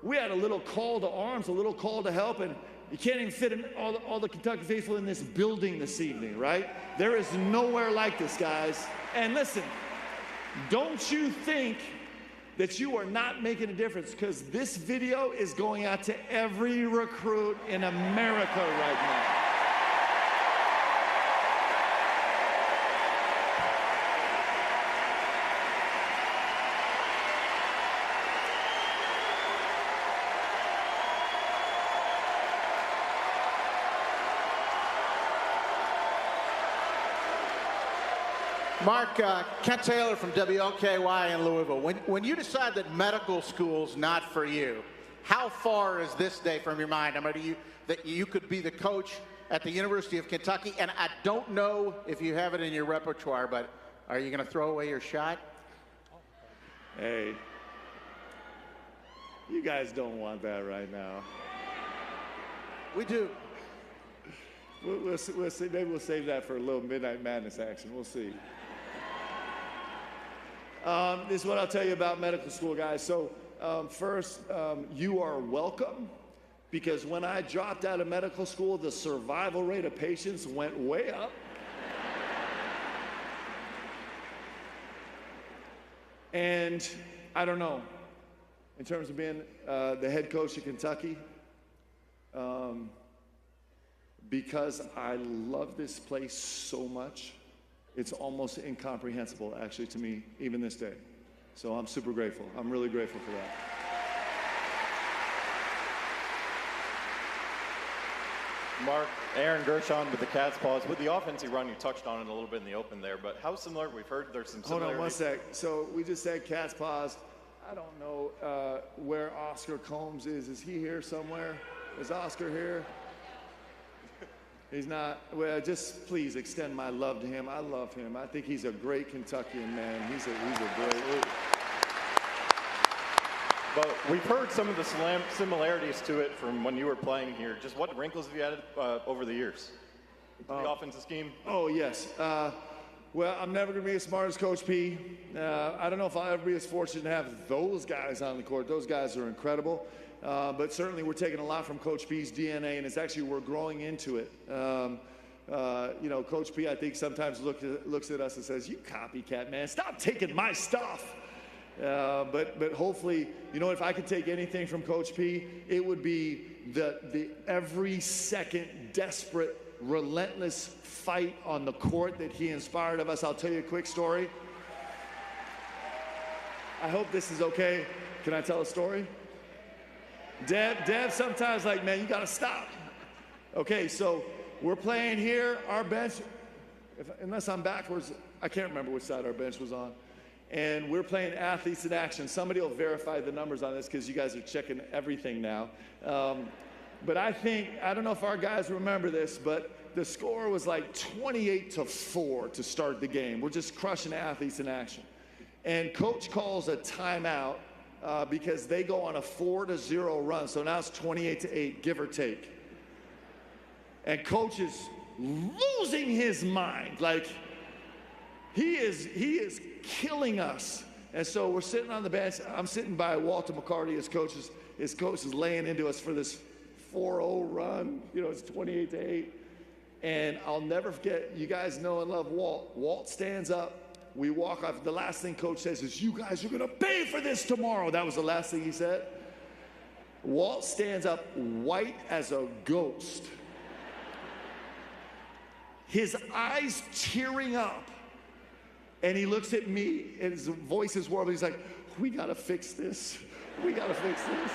we had a little call to arms, a little call to help, and you can't even fit in all the Kentucky faithful in this building this evening, right? There is nowhere like this, guys. And listen, don't you think that you are not making a difference, because this video is going out to every recruit in America right now. Mark, Kent Taylor from WLKY in Louisville. When you decide that medical school's not for you, how far is this day from your mind? I mean, that you could be the coach at the University of Kentucky, and I don't know if you have it in your repertoire, but are you going to throw away your shot? Hey, you guys don't want that right now. We do. We'll see. Maybe we'll save that for a little Midnight Madness action. We'll see. This is what I'll tell you about medical school, guys. So first, you are welcome, because when I dropped out of medical school, the survival rate of patients went way up. And I don't know, in terms of being the head coach of Kentucky, because I love this place so much, it's almost incomprehensible, actually, to me, even this day. So I'm super grateful. I'm really grateful for that. Mark, Aaron Gershon with the Cat's Paws. With the offense you run, you touched on it a little bit in the open there, but how similar? We've heard there's some Hold similarities. on one sec. So we just said Cat's Paws. I don't know where Oscar Combs is. Is he here somewhere? Is Oscar here? He's not. Well, just please extend my love to him. I love him. I think he's a great Kentuckian man. He's a great. But we've heard some of the similarities to it from when you were playing here. Just what wrinkles have you added over the years? The offensive scheme? Oh, yes. Well, I'm never going to be as smart as Coach P. I don't know if I'll ever be as fortunate to have those guys on the court. Those guys are incredible. But certainly we're taking a lot from Coach P's DNA, and it's actually, we're growing into it. You know, Coach P, I think, sometimes looks at us and says, "You copycat, man. Stop taking my stuff." But hopefully, you know, if I could take anything from Coach P, it would be the every second desperate, relentless fight on the court that he inspired of us. I'll tell you a quick story. I hope this is okay. Can I tell a story? Deb sometimes like, man, you gotta stop. Okay, so we're playing here, our bench, unless I'm backwards, I can't remember which side our bench was on. And we're playing athletes in action. Somebody will verify the numbers on this because you guys are checking everything now. But I don't know if our guys remember this, but the score was like 28-4 to start the game. We're just crushing athletes in action. And coach calls a timeout because they go on a 4-0 run. So now it's 28-8, give or take. And coach is losing his mind. Like, he is killing us. And so we're sitting on the bench. I'm sitting by Walter McCarty, his coach is laying into us for this 4-0 run. You know, it's 28-8. And I'll never forget, you guys know and love Walt. Walt stands up. We walk off. The last thing coach says is, "You guys are going to pay for this tomorrow." That was the last thing he said. Walt stands up, white as a ghost. His eyes tearing up. And he looks at me, and his voice is warm. He's like, "We got to fix this. We got to fix this."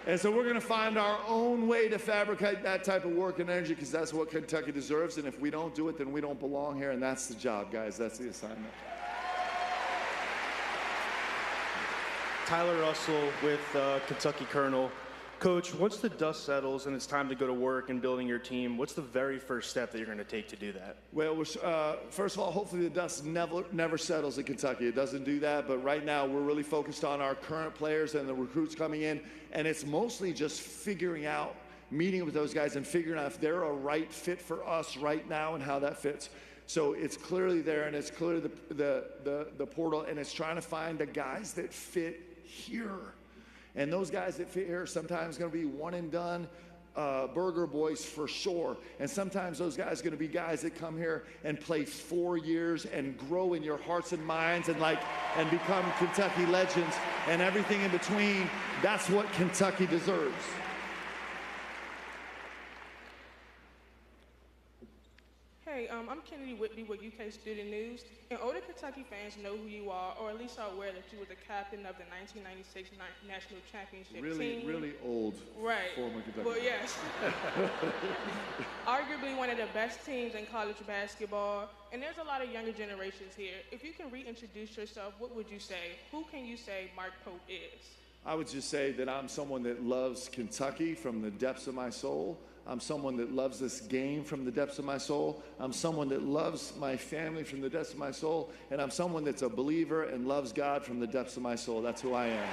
And so we're going to find our own way to fabricate that type of work and energy, because that's what Kentucky deserves. And if we don't do it, then we don't belong here. And that's the job, guys. That's the assignment. Tyler Russell with Kentucky Colonel. Coach, once the dust settles and it's time to go to work and building your team, what's the very first step that you're going to take to do that? Well, first of all, hopefully the dust never settles in Kentucky. It doesn't do that, but right now we're really focused on our current players and the recruits coming in, and it's mostly just figuring out, meeting with those guys and figuring out if they're a right fit for us right now and how that fits. So it's clearly there, and it's clearly the portal, and it's trying to find the guys that fit here. And those guys that fit here are sometimes going to be one and done burger boys for sure. And sometimes those guys are going to be guys that come here and play 4 years and grow in your hearts and minds and become Kentucky legends and everything in between. That's what Kentucky deserves. Hey, I'm Kennedy Whitby with UK Student News, and older Kentucky fans know who you are, or at least are aware that you were the captain of the 1996 National Championship team. Really old former Kentucky. Well, yes. Arguably one of the best teams in college basketball, and there's a lot of younger generations here. If you can reintroduce yourself, what would you say? Who can you say Mark Pope is? I would just say that I'm someone that loves Kentucky from the depths of my soul. I'm someone that loves this game from the depths of my soul. I'm someone that loves my family from the depths of my soul. And I'm someone that's a believer and loves God from the depths of my soul. That's who I am.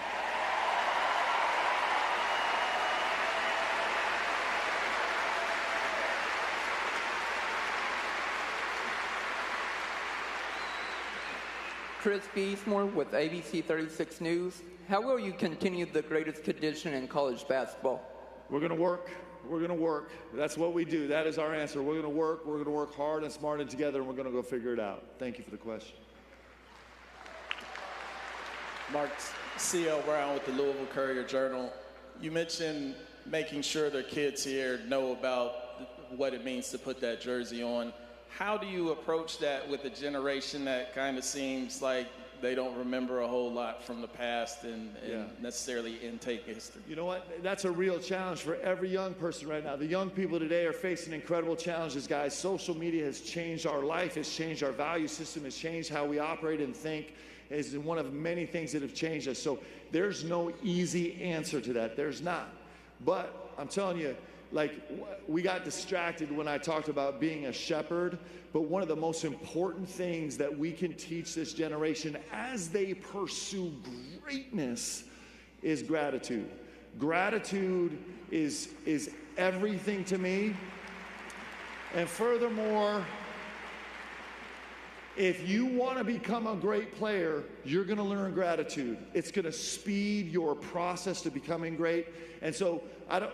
Chris Beesmore with ABC 36 News. How will you continue the greatest tradition in college basketball? We're going to work. We're going to work. That's what we do. That is our answer. We're going to work. We're going to work hard and smart and together, and we're going to go figure it out. Thank you for the question. Mark, C.L. Brown with the Louisville Courier-Journal. You mentioned making sure the kids here know about what it means to put that jersey on. How do you approach that with a generation that kind of seems like they don't remember a whole lot from the past and necessarily intake history? You know what? That's a real challenge for every young person right now. The young people today are facing incredible challenges, guys. Social media has changed our life, has changed our value system, has changed how we operate and think. Is one of many things that have changed us. So there's no easy answer to that. There's not. But I'm telling you, like, we got distracted when I talked about being a shepherd, but one of the most important things that we can teach this generation as they pursue greatness is gratitude. Gratitude is everything to me. And furthermore, if you want to become a great player, you're going to learn gratitude. It's going to speed your process to becoming great. And so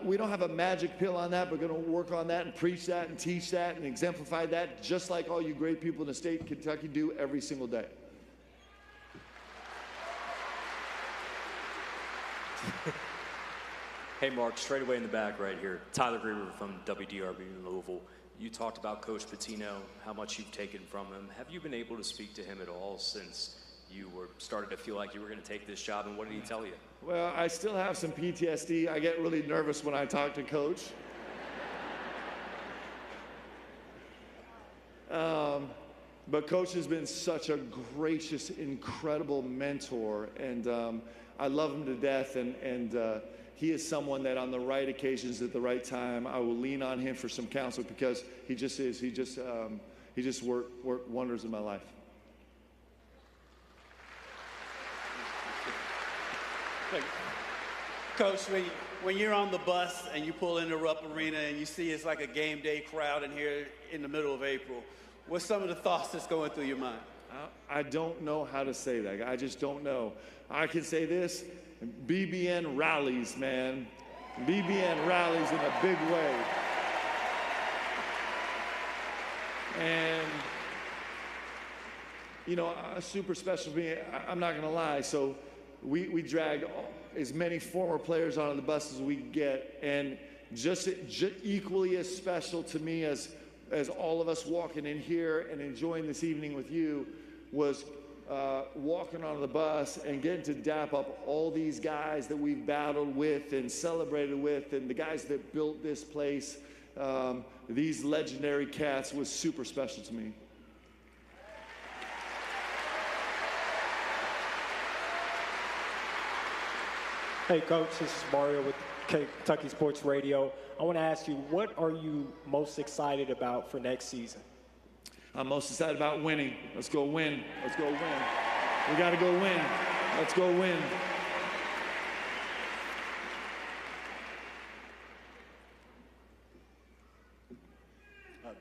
we don't have a magic pill on that. We're going to work on that and preach that and teach that and exemplify that, just like all you great people in the state of Kentucky do every single day. Hey, Mark, straight away in the back right here. Tyler Grieber from WDRB in Louisville. You talked about Coach Pitino, how much you've taken from him. Have you been able to speak to him at all since you started to feel like you were going to take this job, and what did he tell you? Well, I still have some PTSD. I get really nervous when I talk to Coach. But Coach has been such a gracious, incredible mentor, and I love him to death, and he is someone that on the right occasions at the right time, I will lean on him for some counsel because he just is. He just worked wonders in my life. Coach, when you're on the bus and you pull into Rupp Arena and you see it's like a game day crowd in here in the middle of April, what's some of the thoughts that's going through your mind? I don't know how to say that. I just don't know. I can say this. BBN rallies, man. BBN rallies in a big way. And, you know, super special to me. I'm not going to lie. So we drag as many former players onto the bus as we get. And just equally as special to me as all of us walking in here and enjoying this evening with you was walking onto the bus and getting to dap up all these guys that we've battled with and celebrated with, and the guys that built this place, these legendary cats, was super special to me. Hey, Coach, this is Mario with Kentucky Sports Radio. I want to ask you, what are you most excited about for next season? I'm most excited about winning. Let's go win. Let's go win. We got to go win. Let's go win.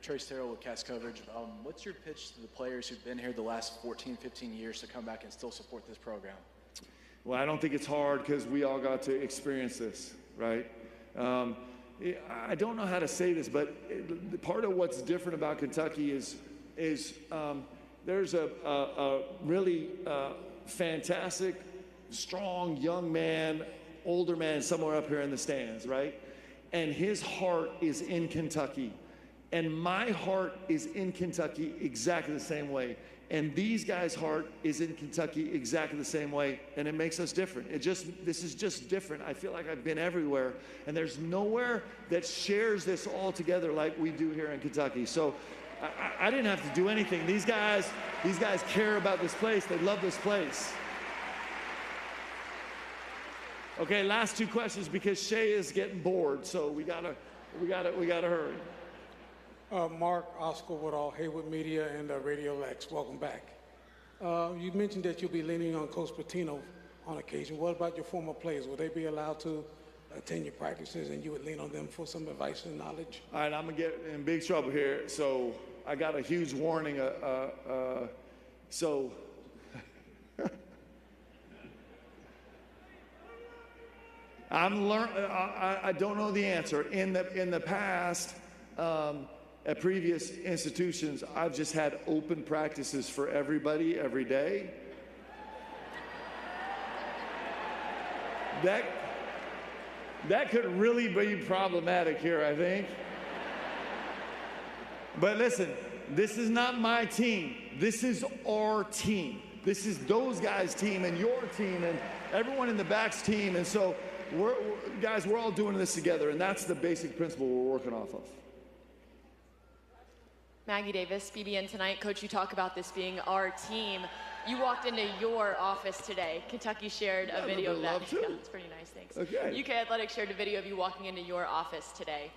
Trace Terrell with Cast Coverage. What's your pitch to the players who've been here the last 14, 15 years to come back and still support this program? Well, I don't think it's hard because we all got to experience this, right? I don't know how to say this, but part of what's different about Kentucky is there's a really fantastic, strong young man, older man somewhere up here in the stands, right? And his heart is in Kentucky. And my heart is in Kentucky exactly the same way. And these guys' heart is in Kentucky exactly the same way, and it makes us different. This is just different. I feel like I've been everywhere, and there's nowhere that shares this all together like we do here in Kentucky. So I didn't have to do anything. These guys care about this place. They love this place. Okay, last two questions because Shay is getting bored, so we gotta hurry. Mark, Oscar Woodall, Hayward Media, and Radio Lex. Welcome back. You mentioned that you'll be leaning on Coach Pitino on occasion. What about your former players? Will they be allowed to attend your practices and you would lean on them for some advice and knowledge? All right, I'm going to get in big trouble here. So I got a huge warning. So I don't know the answer. In the past, at previous institutions, I've just had open practices for everybody every day. That could really be problematic here, I think. But listen, this is not my team. This is our team. This is those guys' team and your team and everyone in the back's team. And so, guys, we're all doing this together, and that's the basic principle we're working off of. Maggie Davis, BBN Tonight. Coach, you talk about this being our team. You walked into your office today. Kentucky shared a video of that. Yeah, that's pretty nice, thanks. Okay. UK Athletics shared a video of you walking into your office today.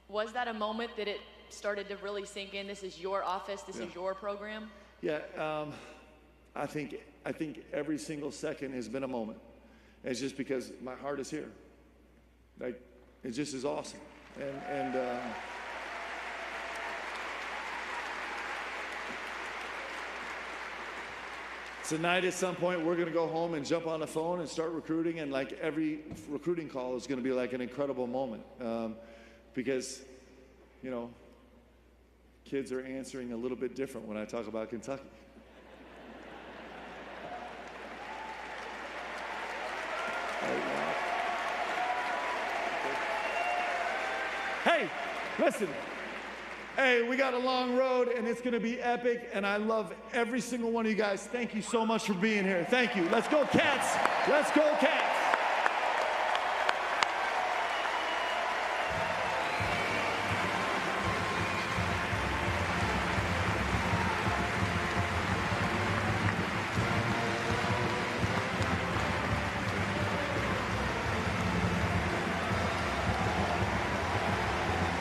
Was that a moment that it started to really sink in? This is your office. This is your program. Yeah, I think every single second has been a moment. It's just because my heart is here. Like, it just is awesome. And tonight at some point we're going to go home and jump on the phone and start recruiting, and like every recruiting call is going to be like an incredible moment because, you know, kids are answering a little bit different when I talk about Kentucky. Hey, listen. Hey, we got a long road, and it's going to be epic, and I love every single one of you guys. Thank you so much for being here. Thank you. Let's go, Cats. Let's go, Cats.